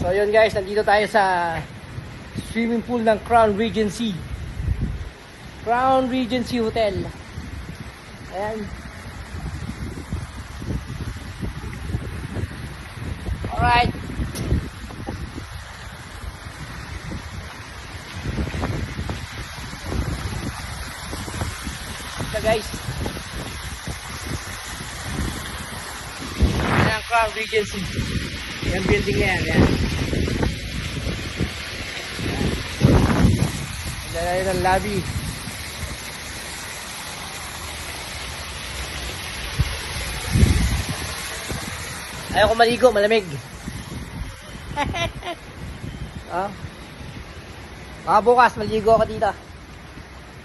So yun guys, nandito tayo sa swimming pool ng Crown Regency. Crown Regency Hotel. Ayan. Alright. Ito guys. Ayan ang Crown Regency. Yung building na yan. Ayan. Ayan ang lobby. Ayoko maligo, malamig. Oh. Baka bukas, maligo ako dito.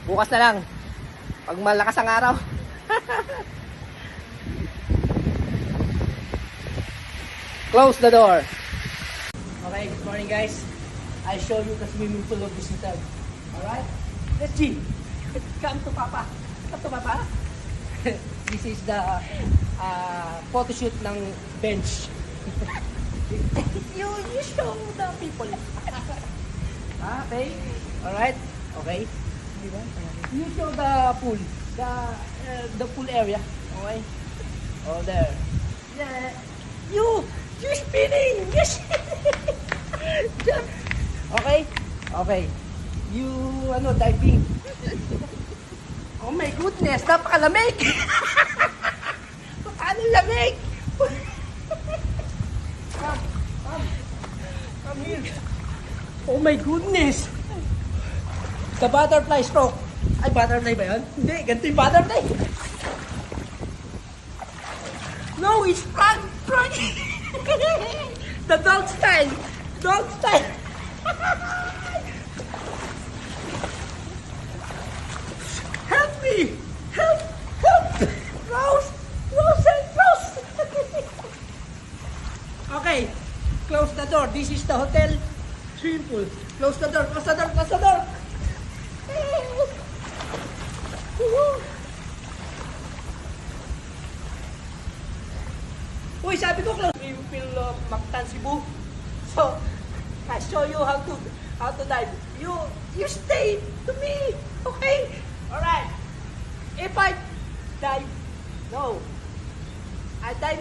Bukas na lang. Pag malakas ang araw. Close the door. Okay, good morning guys. I show you the swimming pool of this hotel. Alright? Let's see. Come to Papa. Come to Papa. This is the photo shoot ng bench. you show the people. Okay. Alright. Okay. You show the pool. The pool area. Okay. Oh there. Yeah. You spinning. Yes. Okay. Okay. You diving. Oh my goodness, napakalamig. Paano lamig? Come here. Oh my goodness. The butterfly stroke. Ay, butterfly ba yun? Hindi, ganito yung butterfly. No, it's frog. The dog style. Dog style. Help me! Help! Rose! Rose! Okay, close the door. This is the hotel swimming pool. Close the door, close the door, close the door! Uy, sabi ko close swimming pool of Mactan, Cebu. So, I show you how to dive. You stay to me, okay? Alright. If I dive, no. I dive.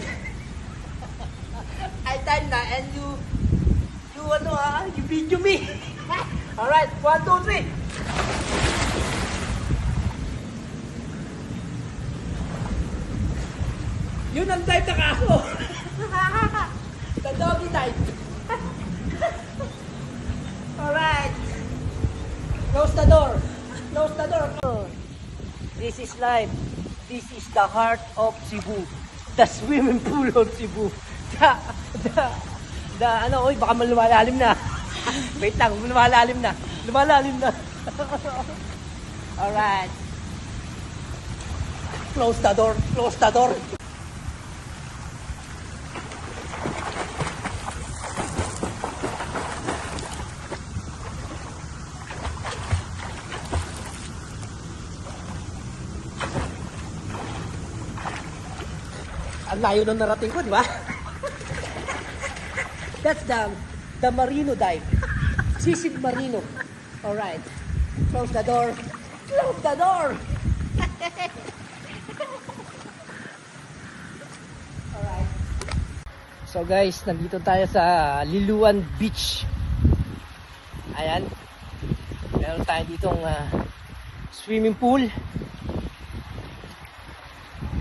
I dive na and you video me. Alright, 1, 2, 3. Yun ang dive na kaso. The doggy dive. Alright. Close the door. Close the door. This is life. This is the heart of Cebu. The swimming pool of Cebu. Uy, baka lumalalim na. Wait lang, lumalalim na. Lumalalim na. Alright. Close the door. Close the door. Ang layo ng narating ko, di ba? That's the Marino dive. Sisig Marino. Alright. Close the door. Close the door! Alright. So guys, nandito tayo sa Liluan Beach. Ayan. Meron tayo ditong swimming pool.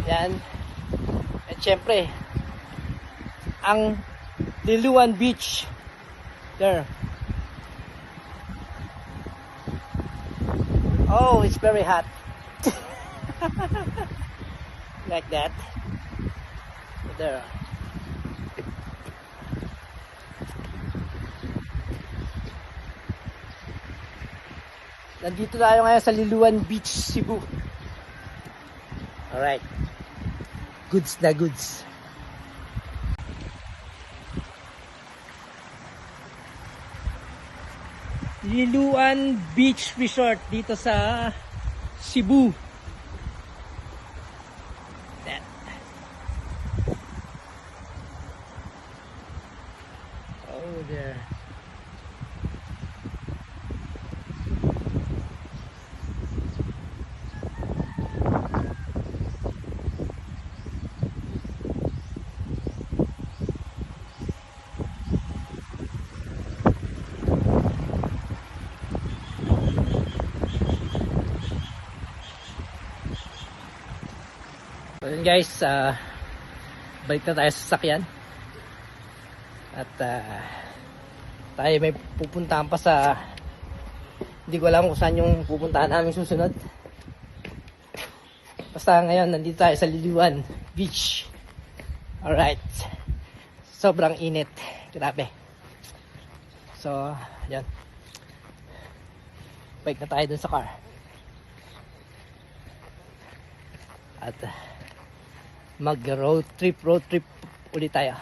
Ayan. At syempre, ang Liluan Beach. There. Oh, it's very hot. Like that. There. Nandito tayo ngayon sa Liluan Beach, Cebu. Alright. Goods na goods. Liluan Beach Resort dito sa Cebu. Oh, there. So yun guys, balik na tayo sa sasakyan. At tayo may pupuntahan pa sa, hindi ko alam kung saan yung pupuntahan namin susunod. Basta ngayon nandito tayo sa Liliwan Beach. Alright, sobrang init, grabe. So yan, balik na tayo dun sa car. At mag road trip ulit tayo.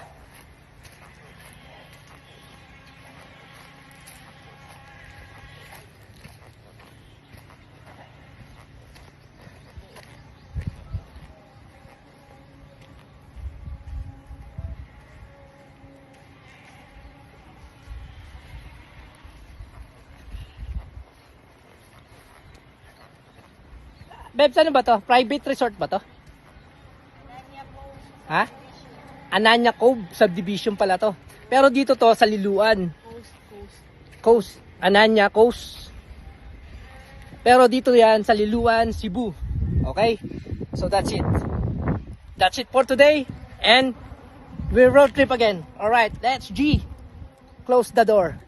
Bebs, ano ba to? Private resort ba to? Ha? Ananya Cove subdivision pala to. Pero dito to sa Liluan. Coast. Ananya Coast. Pero dito yan sa Liluan, Cebu. Okay? So that's it. That's it for today. And we'll road trip again. Alright, let's G. Close the door.